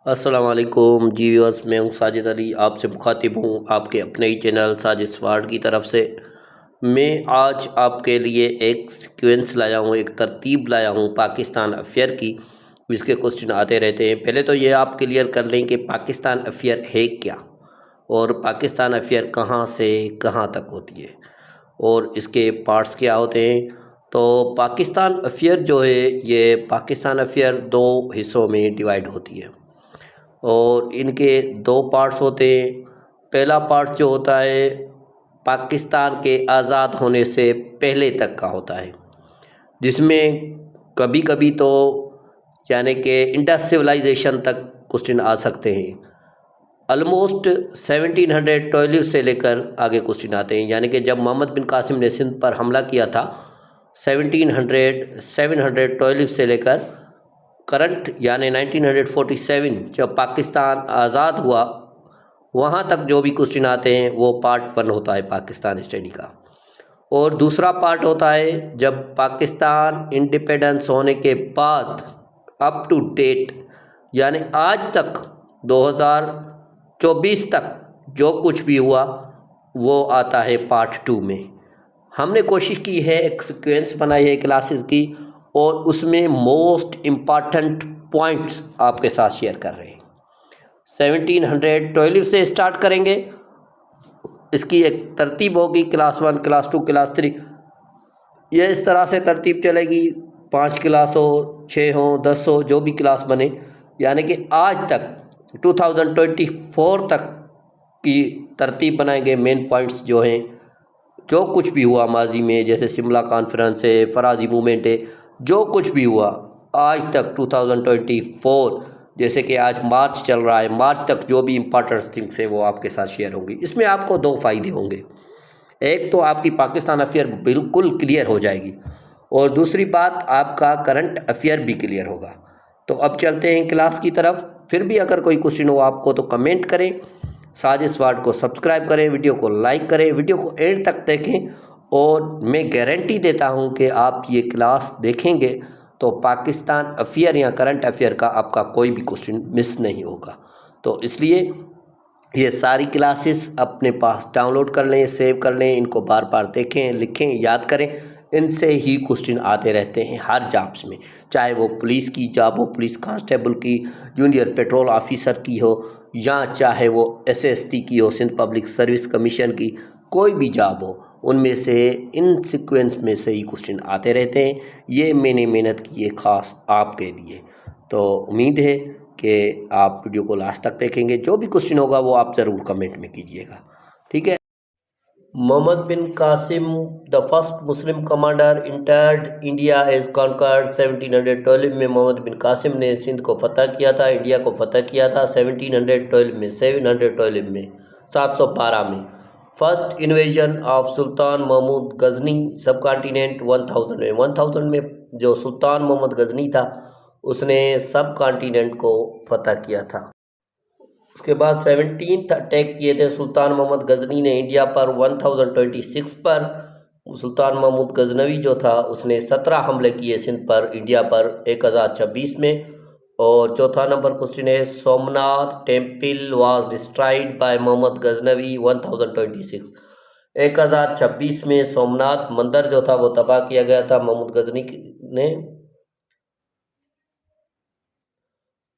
अस्सलाम वालेकुम जी व्यूअर्स, मैं हूँ साजिद अली। आपसे मुखातिब हूँ आपके अपने ही चैनल साजिद स्वाड की तरफ से। मैं आज आपके लिए एक सीक्वेंस लाया हूँ, एक तरतीब लाया हूँ पाकिस्तान अफेयर की, जिसके क्वेश्चन आते रहते हैं। पहले तो ये आप क्लियर कर लें कि पाकिस्तान अफेयर है क्या और पाकिस्तान अफेयर कहाँ से कहाँ तक होती है और इसके पार्ट्स क्या होते हैं। तो पाकिस्तान अफेयर जो है, ये पाकिस्तान अफेयर दो हिस्सों में डिवाइड होती है और इनके दो पार्ट्स होते हैं। पहला पार्ट जो होता है पाकिस्तान के आज़ाद होने से पहले तक का होता है, जिसमें कभी कभी तो यानी कि इंडस सिविलाइजेशन तक क्वेश्चन आ सकते हैं। ऑलमोस्ट 1712 से लेकर आगे क्वेश्चन आते हैं, यानी कि जब मोहम्मद बिन कासिम ने सिंध पर हमला किया था 712 से लेकर करंट यानी 1947 जब पाकिस्तान आज़ाद हुआ, वहाँ तक जो भी क्वेश्चन आते हैं वो पार्ट 1 होता है पाकिस्तान स्टडी का। और दूसरा पार्ट होता है जब पाकिस्तान इंडिपेंडेंस होने के बाद अप टू डेट, यानी आज तक 2024 तक जो कुछ भी हुआ वो आता है पार्ट 2 में। हमने कोशिश की है, एक सीक्वेंस बनाई है क्लासेस की और उसमें मोस्ट इम्पॉर्टेंट पॉइंट्स आपके साथ शेयर कर रहे हैं। 1712 से स्टार्ट करेंगे। इसकी एक तरतीब होगी, क्लास 1, क्लास 2, क्लास 3, ये इस तरह से तरतीब चलेगी। 5 क्लास हो, 6 हो, 10 हो, जो भी क्लास बने, यानी कि आज तक 2024 तक की तरतीब बनाएंगे। मेन पॉइंट्स जो हैं, जो कुछ भी हुआ माजी में, जैसे शिमला कॉन्फ्रेंस है, फराजी मूवमेंट है, जो कुछ भी हुआ आज तक 2024, जैसे कि आज मार्च चल रहा है, मार्च तक जो भी इम्पोर्टेंट थिंग्स है वो आपके साथ शेयर होंगी। इसमें आपको दो फ़ायदे होंगे। एक तो आपकी पाकिस्तान अफेयर बिल्कुल क्लियर हो जाएगी और दूसरी बात आपका करंट अफेयर भी क्लियर होगा। तो अब चलते हैं क्लास की तरफ। फिर भी अगर कोई क्वेश्चन हो आपको तो कमेंट करें, साजिद स्वाड को सब्सक्राइब करें, वीडियो को लाइक करें, वीडियो को एंड तक देखें और मैं गारंटी देता हूं कि आप ये क्लास देखेंगे तो पाकिस्तान अफेयर या करंट अफेयर का आपका कोई भी क्वेश्चन मिस नहीं होगा। तो इसलिए ये सारी क्लासेस अपने पास डाउनलोड कर लें, सेव कर लें, इनको बार बार देखें, लिखें, याद करें। इनसे ही क्वेश्चन आते रहते हैं हर जॉब्स में, चाहे वो पुलिस की जॉब हो, पुलिस कांस्टेबल की, जूनियर पेट्रोल ऑफिसर की हो, या चाहे वो एसएसटी की हो, सिंध पब्लिक सर्विस कमीशन की, कोई भी जॉब हो, उनमें से इन सीक्वेंस में से ही क्वेश्चन आते रहते हैं। ये मैंने मेहनत की है ख़ास आपके लिए। तो उम्मीद है कि आप वीडियो को लास्ट तक देखेंगे। जो भी क्वेश्चन होगा वो आप ज़रूर कमेंट में कीजिएगा, ठीक है। Mohammad bin Qasim the first Muslim commander entered India as conquered 1712 में मोहम्मद बिन कासिम ने सिंध को फतह किया था, इंडिया को फतह किया था 1712 में, 712 में, 712 में। First invasion of sultan Mahmood Ghazni सब कॉन्टिनेंट 1000 में, 1000 में जो सुल्तान मोहम्मद गजनी था उसने सब कॉन्टिनेंट को फतह किया था। उसके बाद 17th अटैक किए थे सुल्तान मोहम्मद गजनी ने इंडिया पर 1026 पर। सुल्तान महमूद गजनवी जो था उसने 17 हमले किए सिंध पर, इंडिया पर 1026 में। और चौथा नंबर क्वेश्चन है, Somnath temple was destroyed by Mohammad Ghaznavi 1026, 1026 में सोमनाथ मंदिर जो था वो तबाह किया गया था मोहम्मद गजनी ने।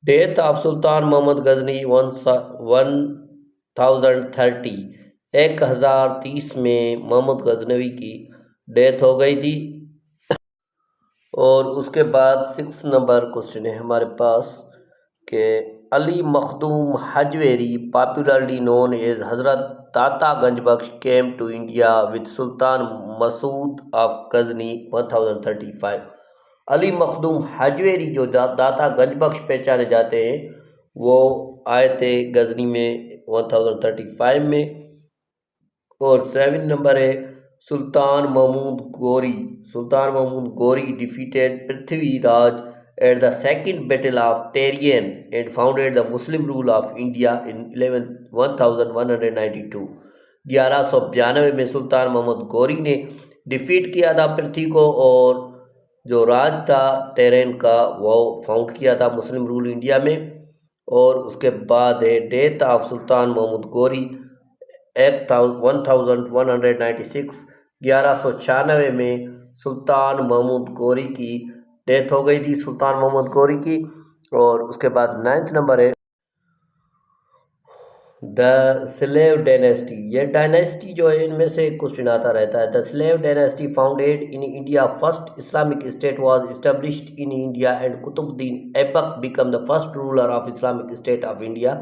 Death of sultan Mohammad Ghazni 1030, 1030 में मोहम्मद गजनवी की डेथ हो गई थी। और उसके बाद 6 नंबर क्वेश्चन है हमारे पास कि Ali Makhdoom Hajveri popularly known as Hazrat Data Ganjbakhsh came to India with Sultan Masood of Ghazni 1035। Ali Makhdoom Hajveri जो दाता गंजबख्श पहचाने जाते हैं वो आए थे गजनी में 1035 में। और 7 नंबर है सुल्तान महमूद गोरी, Sultan Mahmud Ghori defeated Prithviraj at the second battle of Tarain and founded the Muslim rule of India in 1192। 1192 में सुल्तान महमूद गोरी ने डिफीट किया था पृथ्वी को और जो राज था टेरेन का वो फाउंड किया था मुस्लिम रूल इंडिया में। और उसके बाद है डेथ ऑफ सुल्तान महमूद गोरी 1196। 1196 में सुल्तान महमूद गोरी की डेथ हो गई थी, सुल्तान महमूद गोरी की। और उसके बाद 9th नंबर है द स्लेव डायनेस्टी। ये डायनेस्टी जो है इनमें से क्वेश्चन आता रहता है। The slave dynasty founded in India, first Islamic state was established in India and Qutbuddin Aibak become the first ruler of Islamic state of India.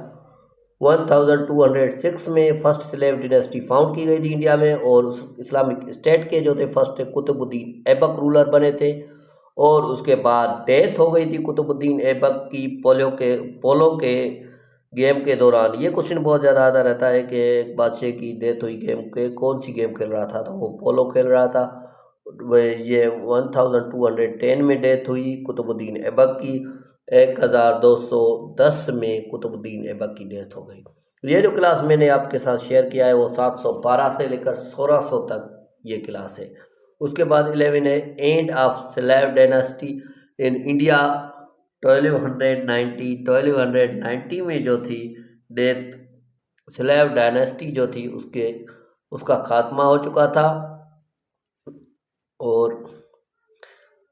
1206 में फर्स्ट स्लेव डायनेस्टी फाउंड की गई थी इंडिया में, और उस इस्लामिक स्टेट के जो थे फर्स्ट कुतुबुद्दीन ऐबक रूलर बने थे। और उसके बाद डेथ हो गई थी कुतुबुद्दीन ऐबक की पोलो के गेम के दौरान। ये क्वेश्चन बहुत ज़्यादा आता रहता है कि एक बादशाह की डेथ हुई गेम के, कौन सी गेम खेल रहा था, तो वो पोलो खेल रहा था। ये 1210 में डेथ हुई कुतुबुद्दीन ऐबक की। 1210 में कुतुबुद्दीन ऐबक की डेथ हो गई। ये जो क्लास मैंने आपके साथ शेयर किया है वो 712 से लेकर 1600 तक ये क्लास है। उसके बाद 11 है end of slave dynasty in India 1290 में जो थी डेथ स्लेव डायनेस्टी जो थी उसका खात्मा हो चुका था। और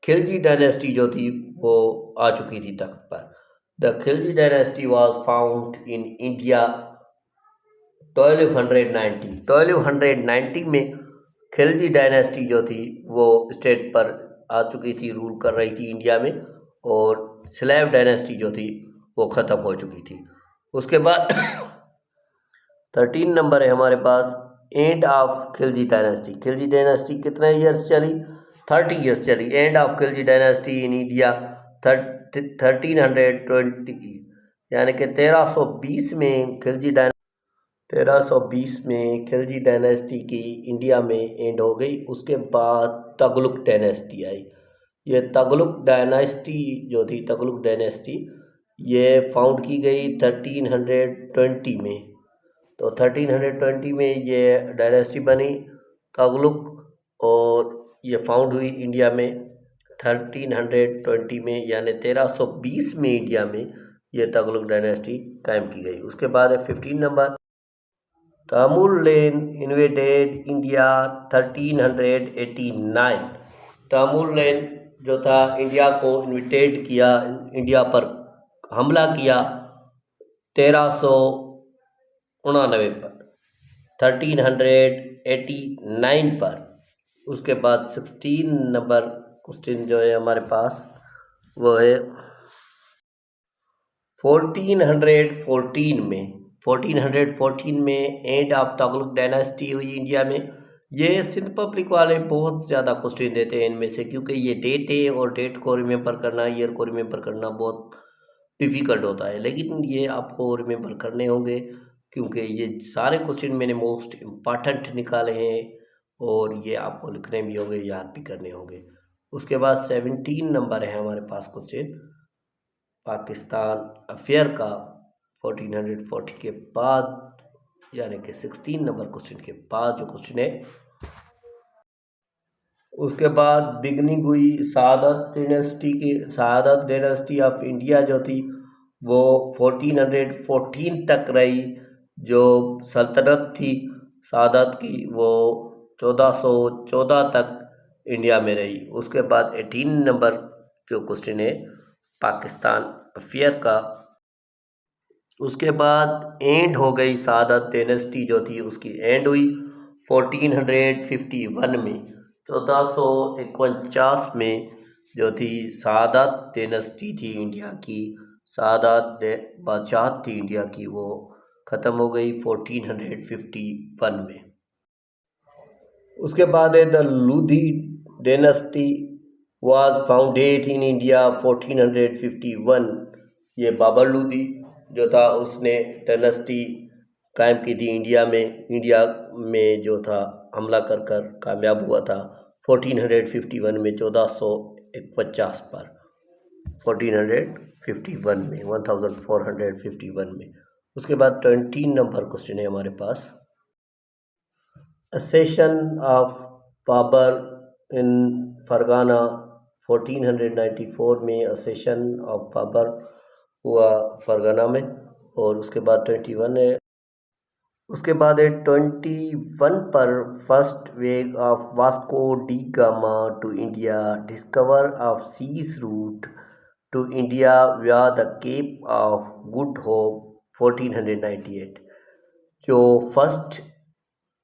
खिलजी डायनेस्टी जो थी वो आ चुकी थी तख्त पर। The Khilji dynasty was found in India 1290 में खिलजी डायनेस्टी जो थी वो स्टेट पर आ चुकी थी, रूल कर रही थी इंडिया में, और स्लेव डायनेस्टी जो थी वो ख़त्म हो चुकी थी। उसके बाद 13 नंबर है हमारे पास end of Khilji dynasty. Khilji dynasty कितने ईयर्स चली? 30 ईयर्स चली। End of Khilji dynasty in India 1320, यानी कि 1320 में खिलजी डायनेस्टी की इंडिया में एंड हो गई। उसके बाद तगलुक डायनेस्टी आई। ये तगलुक डायनेस्टी जो थी, तगलुक डायनेस्टी ये फाउंड की गई 1320 में। तो 1320 में ये डायनेस्टी बनी तगलुक, और ये फाउंड हुई इंडिया में 1320 में, यानी 1320 में इंडिया में ये तगलुक डायनेस्टी कायम की गई। उसके बाद है 15 नंबर तैमूरलैन इन्वेडेड इंडिया 1389। तैमूरलैन जो था इंडिया को इन्विटेड किया, इंडिया पर हमला किया 1389 पर, 1389 पर। उसके बाद 16 नंबर क्वेश्चन जो है हमारे पास वो है 1414 में एंड ऑफ तगलुक डायनेस्टी हुई इंडिया में। ये सिंध पब्लिक वाले बहुत ज़्यादा क्वेश्चन देते हैं इनमें से, क्योंकि ये डेट है और डेट को रिमेंबर करना, ईयर को रिमेंबर करना बहुत डिफ़िकल्ट होता है, लेकिन ये आपको रिमेंबर करने होंगे क्योंकि ये सारे क्वेश्चन मैंने मोस्ट इम्पॉर्टेंट निकाले हैं और ये आपको लिखने भी होंगे, याद भी करने होंगे। उसके बाद 17 नंबर है हमारे पास क्वेश्चन पाकिस्तान अफेयर का 1440 के बाद, यानी कि 16 नंबर क्वेश्चन के बाद जो क्वेश्चन है। उसके बाद बिगनिंग हुई शहादत डायनेस्टी ऑफ इंडिया जो थी वो 1414 तक रही। जो सल्तनत थी शहादत की वो 1414 तक इंडिया में रही। उसके बाद 18 नंबर जो क्वेश्चन है पाकिस्तान अफेयर का। उसके बाद एंड हो गई शहादत डायनेस्टी जो थी, उसकी एंड हुई 1451 में। 1449 में जो थी शहादत डायनेस्टी थी इंडिया की, शहादत बादशाह थी इंडिया की, वो ख़त्म हो गई 1451 में। उसके बाद है the Lodhi dynasty was founded in India 1451। ये बाबर लोधी जो था उसने डायनेस्टी कायम की थी इंडिया में जो था हमला कर कामयाब हुआ था 1451 में, 1451 पर, 1451 में, 1451 में। उसके बाद 20 नंबर क्वेश्चन है हमारे पास असेशन ऑफ बाबर इन फरगाना 1494 में। असेशन ऑफ बाबर हुआ फरगना में, और उसके बाद 21 है, उसके बाद है 21 पर first voyage of Vasco da Gama to India, discover of seas route to India via the Cape of Good Hope 1498। जो फर्स्ट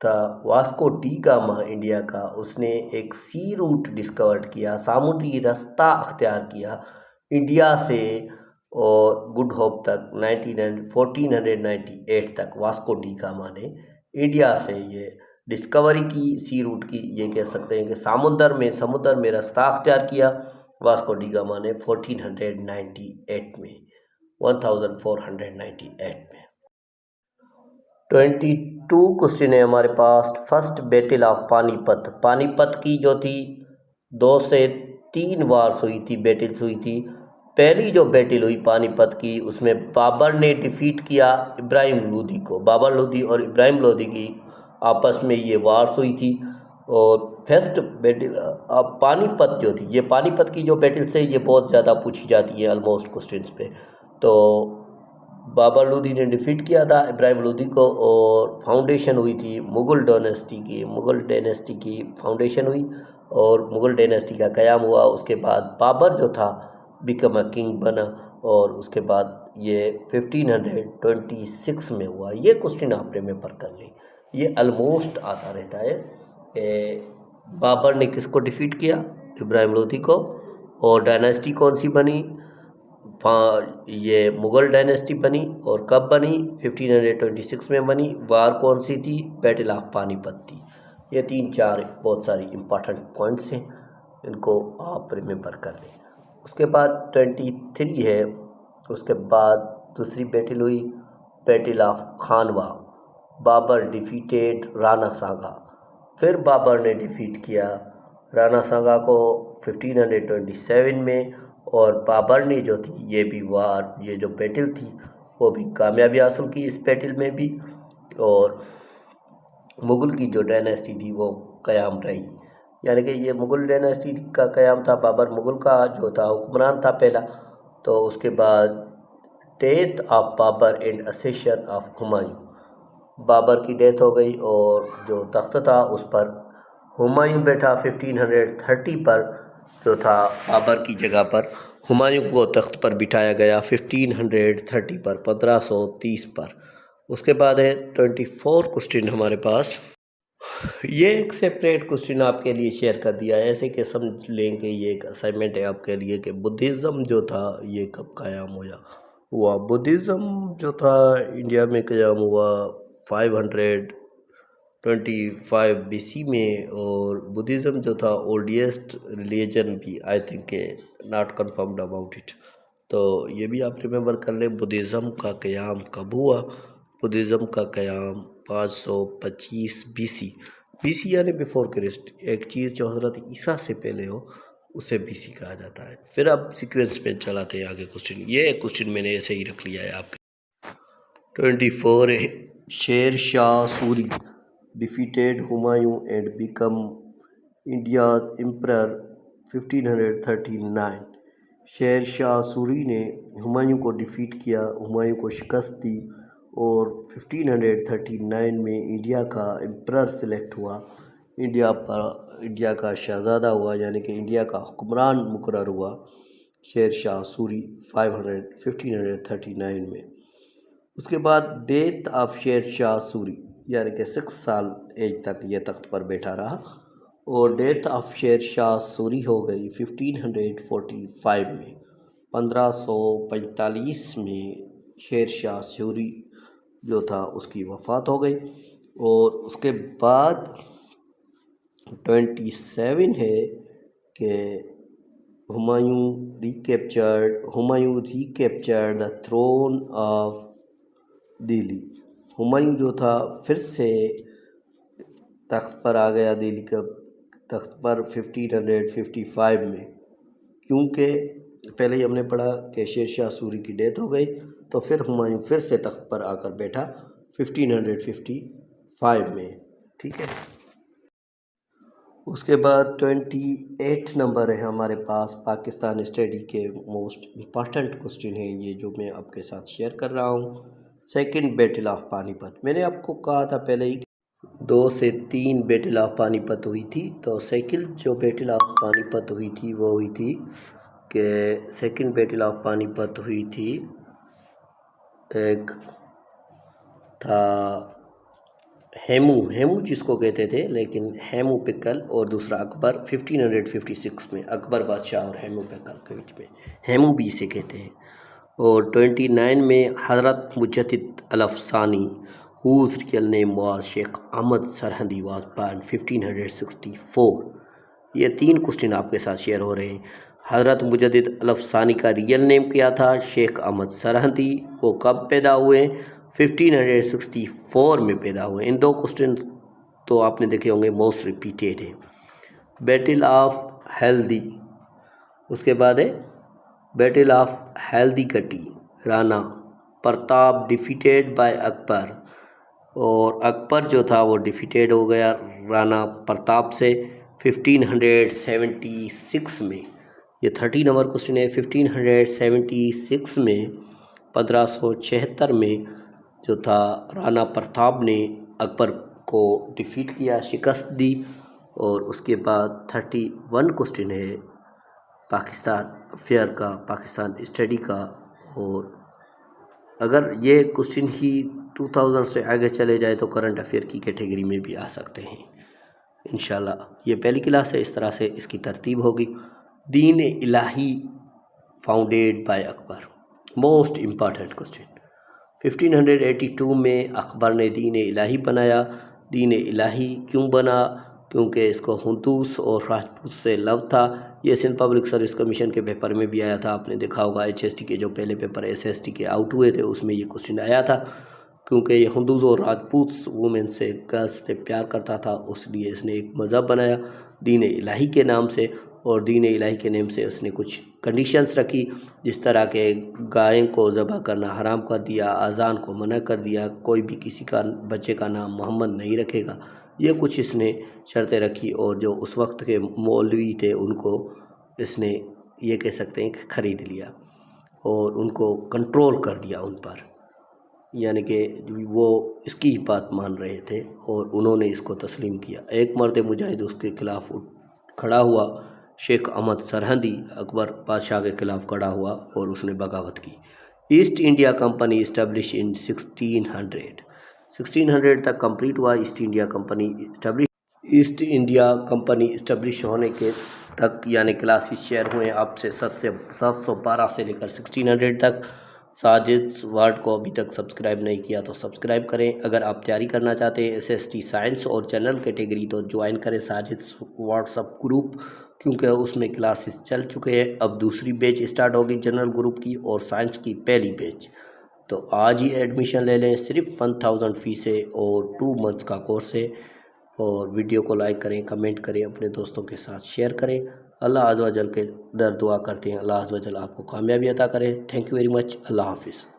था वास्को डी गामा इंडिया का, उसने एक सी रूट डिस्कवर किया, सामुद्री रास्ता अख्तियार किया इंडिया से और गुड होप तक 1498 तक वास्को डी गामा ने इंडिया से ये डिस्कवरी की, सी रूट की, ये कह सकते हैं कि समुद्र में रास्ता अख्तियार किया वास्को डी गामा ने 1498 में, 1498 में। 22 क्वेश्चन है हमारे पास। First battle of Panipat, Panipat की जो थी 2 से 3 वार्स हुई थी, बैटल्स हुई थी। पहली जो बैटल हुई पानीपत की, उसमें बाबर ने डिफीट किया इब्राहिम लोदी को। बाबर लोदी और इब्राहिम लोदी की आपस में ये वार्स हुई थी। और फर्स्ट बैटल अब पानीपत जो थी, ये पानीपत की जो बैटल्स है ये बहुत ज़्यादा पूछी जाती है ऑलमोस्ट क्वेश्चंस पे। तो बाबर लोदी ने डिफीट किया था इब्राहिम लोदी को, और फाउंडेशन हुई थी मुग़ल डायनेस्टी की फाउंडेशन हुई और मुग़ल डायनेस्टी का क़याम हुआ। उसके बाद बाबर जो था बिकम अ किंग बना, और उसके बाद ये 1526 में हुआ। ये क्वेश्चन आप रिमेंबर कर लें, ये ऑलमोस्ट आता रहता है कि बाबर ने किसको डिफीट किया, इब्राहिम लोदी को, और डायनेस्टी कौन सी बनी, ये मुग़ल डायनेस्टी बनी, और कब बनी, 1526 में बनी। वार कौन सी थी, बैटल ऑफ पानीपत थी। ये 3-4 बहुत सारी इम्पॉर्टेंट पॉइंट्स हैं, इनको आप रिमेंबर कर लें। उसके बाद 23 है, उसके बाद दूसरी बैटल हुई battle of Khanwa, Babur defeated Rana Sanga. फिर बाबर ने डिफीट किया राणा सांगा को 1527 में, और बाबर ने जो थी ये भी वार, ये जो बैटल थी वो भी कामयाबी हासिल की इस बैटल में भी, और मुग़ल की जो डायनेस्टी थी वो क़याम रही। यानी कि ये मुग़ल डायनेस्टी का क़याम था, बाबर मुग़ल का जो था हुक्मरान था पहला। तो उसके बाद death of Babur and accession of Humayun, Babur की डेथ हो गई और जो तख्त था उस पर हुमायूं बैठा। 1530 पर जो था बाबर की जगह पर हुमायूं को तख्त पर बिठाया गया 1530 पर, 1530 पर। उसके बाद है 24 क्वेश्चन हमारे पास। ये एक सेपरेट क्वेश्चन आपके लिए शेयर कर दिया है, ऐसे कि समझ लें कि ये एक असाइनमेंट है आपके लिए कि बुद्धिज़्म जो था ये कब कायम हुआ। बुद्धिज़्म जो था इंडिया में कायम हुआ 525 BC में, और बुद्धिज़्म जो था ओल्डेस्ट रिलीजन भी आई थिंक के नॉट कन्फर्म्ड अबाउट इट। तो ये भी आप रिमेंबर कर लें बुद्धिज़्म का क़याम कब हुआ। बुद्धिज़्म का क़याम 525 BC यानी बिफोर क्रिस्ट। एक चीज़ जो हज़रत ईसा से पहले हो उसे BC कहा जाता है। फिर अब सीक्वेंस पे चलाते हैं आगे क्वेश्चन। ये एक क्वेश्चन मैंने ऐसे ही रख लिया है आपके। 24 है, Sher Shah Suri defeated Humayun and become India's emperor 1539। Sher Shah Suri ने हुमायूं को डिफीट किया, हुमायूं को शिकस्त दी और 1539 में इंडिया का एम्परर सेलेक्ट हुआ, इंडिया का शहज़ादा हुआ, यानी कि इंडिया का हुक्मरान मुकर्रर हुआ शेर शाह सूरी 1539 में। उसके बाद डेथ ऑफ शेर शाह सूरी, यानी कि 6 साल एज तक ये तख्त पर बैठा रहा, और डेथ ऑफ शेर शाह सूरी हो गई 1545 में। 1545 में शेर शाह सूरी जो था उसकी वफ़ात हो गई। और उसके बाद 27 है कि Humayun recaptured the throne of Delhi. Humayun जो था फिर से तख्त पर आ गया, दिल्ली का तख्त पर 1555 में, क्योंकि पहले ही हमने पढ़ा कि शेर शाह सूरी की डेथ हो गई, तो फिर हुमायूं फिर से तख्त पर आकर बैठा 1555 में। ठीक है। उसके बाद 28 नंबर है हमारे पास पाकिस्तान स्टडी के मोस्ट इम्पॉर्टेंट क्वेश्चन है ये जो मैं आपके साथ शेयर कर रहा हूँ। सेकंड बैटल ऑफ पानीपत, मैंने आपको कहा था पहले ही 2 से 3 बैटल ऑफ पानीपत हुई थी। तो सेकंड जो बैटल ऑफ पानीपत हुई थी वो हुई थी कि सेकंड बैटल ऑफ पानीपत हुई थी, एक था हेमू जिसको कहते थे, लेकिन हेमू पिकल, और दूसरा अकबर 1556 में अकबर बादशाह और हेमू पिकल के बीच में, हेमू भी इसे कहते हैं। और 29 में हज़रत मुजद्दिद अल-अफ़सानी whose real name was Sheikh Ahmad Sirhindi was born 1564। ये 3 क्वेश्चन आपके साथ शेयर हो रहे हैं। हज़रत मुजद्दिद अल-अफ़सानी का रियल नेम क्या था? शेख अहमद सरहंदी। वो कब पैदा हुए? 1564 में पैदा हुए। इन 2 क्वेश्चन तो आपने देखे होंगे, मोस्ट रिपीटेड है। बैटल ऑफ हेल्दी, उसके बाद है battle of Haldighati, Rana Pratap defeated by Akbar, और अकबर जो था वो डिफीटेड हो गया राणा प्रताप से 1576 में। ये 30 नंबर क्वेश्चन है। 1576 में 1576 में जो था राणा प्रताप ने अकबर को डिफीट किया, शिकस्त दी। और उसके बाद 31 क्वेश्चन है पाकिस्तान अफेयर का, पाकिस्तान स्टडी का। और अगर ये क्वेश्चन ही 2000 से आगे चले जाए तो करंट अफेयर की कैटेगरी में भी आ सकते हैं इंशाल्लाह। ये पहली क्लास है, इस तरह से इसकी तरतीब होगी। Din Ilahi founded by Akbar, most important question. 1582 में अकबर ने दीन इलाही बनाया। दीन इलाही क्यों बना? क्योंकि इसको हुंदूस और राजपूत से लव था। ये सिंध पब्लिक सर्विस कमीशन के पेपर में भी आया था, आपने देखा होगा। HST के जो पहले पेपर SST के आउट हुए थे उसमें ये क्वेश्चन आया था। क्योंकि ये हिंदूज और राजपूत वुमेन से गर्ल्स से प्यार करता था, उसलिए इसने एक मज़हब बनाया दीन इलाही के नाम से। और दीन इलाही के नाम से उसने कुछ कंडीशंस रखी, जिस तरह के गाय को ज़बह करना हराम कर दिया, अजान को मना कर दिया, कोई भी किसी का बच्चे का नाम मोहम्मद नहीं रखेगा, ये कुछ इसने शर्तें रखी। और जो उस वक्त के मौलवी थे उनको इसने ये कह सकते हैं कि ख़रीद लिया और उनको कंट्रोल कर दिया उन पर, यानी कि वो इसकी ही बात मान रहे थे और उन्होंने इसको तस्लीम किया। एक मर्द मुजाहिद उसके ख़िलाफ़ खड़ा हुआ, शेख अहमद सरहंदी अकबर बादशाह के ख़िलाफ़ खड़ा हुआ और उसने बगावत की। East India company establish in 1600 तक कंप्लीट हुआ। ईस्ट इंडिया कंपनी इस्टेब्लिश होने के तक यानी क्लासेस शेयर हुए आपसे 712 से लेकर 1600 तक। साजिद वर्ड को अभी तक सब्सक्राइब नहीं किया तो सब्सक्राइब करें। अगर आप तैयारी करना चाहते हैं SST साइंस और जनरल कैटेगरी तो ज्वाइन करें साजिद व्हाट्सअप ग्रुप, क्योंकि उसमें क्लासेस चल चुके हैं। अब दूसरी बैच स्टार्ट होगी जनरल ग्रुप की और साइंस की पहली बैच। तो आज ही एडमिशन ले लें, सिर्फ 1000 फ़ीस है और 2 मंथ्स का कोर्स है। और वीडियो को लाइक करें, कमेंट करें, अपने दोस्तों के साथ शेयर करें। अल्लाह अज़्ज़ व जल के दर दुआ करते हैं, अल्लाह अज़्ज़ व जल आपको कामयाबी अता करें। Thank you very much. अल्लाह हाफिज़।